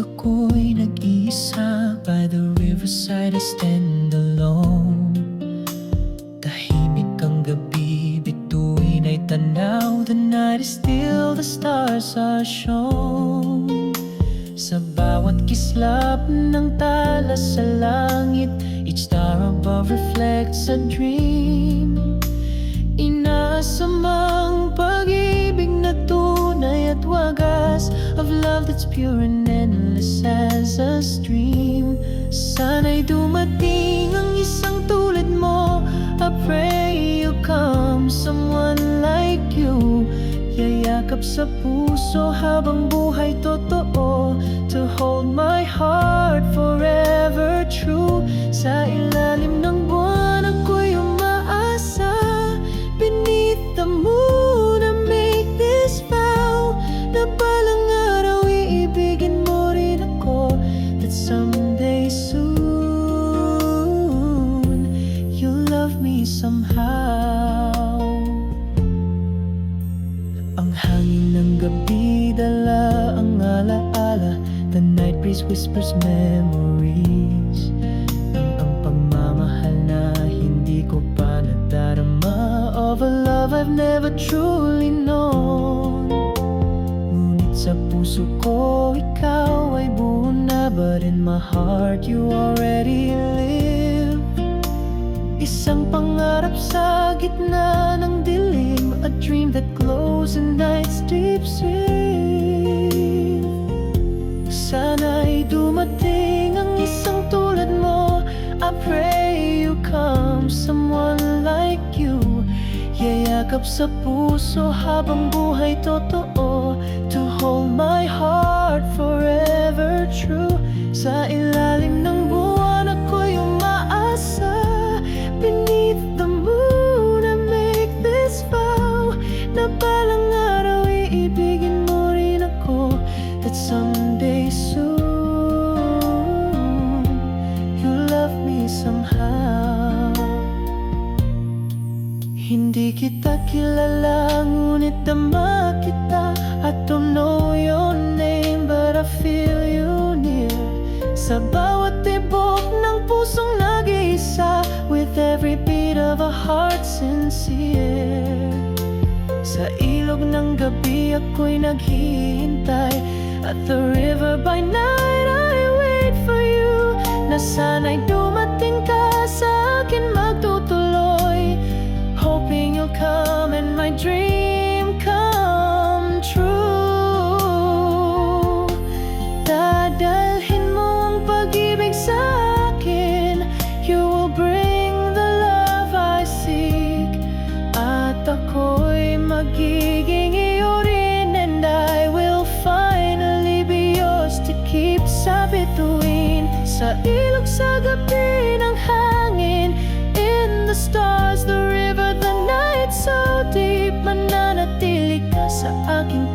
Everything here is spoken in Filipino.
ako'y nag-iisa by the riverside, I stand alone. Tahimik ang gabi, bituin ay tanaw. The night is still, the stars are shown. Sa bawat kislap ng tala sa langit, each star above reflects a dream. Inaasamang pag-ibig na tunay at wagas, of love that's pure and endless as a stream. Sana'y dumating ang isang tulad mo. I pray you come, someone like you. Yayakap sa puso habang buhay totoo, to hold my heart forever true. Sa ilalim ng buwan ako'y umaasa, beneath the moon I make this vow, na balang araw iibigin mo rin ako, that someday soon you'll love me somehow. Ang hangin ng gabi dala ang alaala, the night breeze whispers memories ng ang pagmamahal na hindi ko pa nadarama, of a love I've never truly known. Ngunit sa puso ko ikaw ay buo na, but in my heart you already live. Isang pangarap sa gitna ng dilim, a dream that glows in night's deep sleep. Sana'y dumating ang isang tulad mo. I pray you come, someone like you. Yayakap sa puso habang buhay totoo, to hold my heart forever true. Sa ilalim ng buwan ako'y umaasa, beneath the moon I make this vow, na balang araw iibigin mo rin ako, that someday soon you'll love me somehow. Hindi kita kilala, ngunit dama kita. I don't know your name, but I feel you near. Sa bawat tibok ng pusong nag-iisa, with every beat of a heart sincere. Sa ilog ng gabi ako'y naghihintay, at the river by night I wait for you. Na sana'y dumating ka sa akin magtutuloy, hoping you'll come and my dream come true. Dadalhin mo ang pag-ibig sa akin, you will bring the love I seek. At ako'y magiging iyo rin, and I will finally be yours to keep. Sa bituin, sa ilog, sa gabi ng hangin, in the stars, the river, the night so deep, mananatili ka sa aking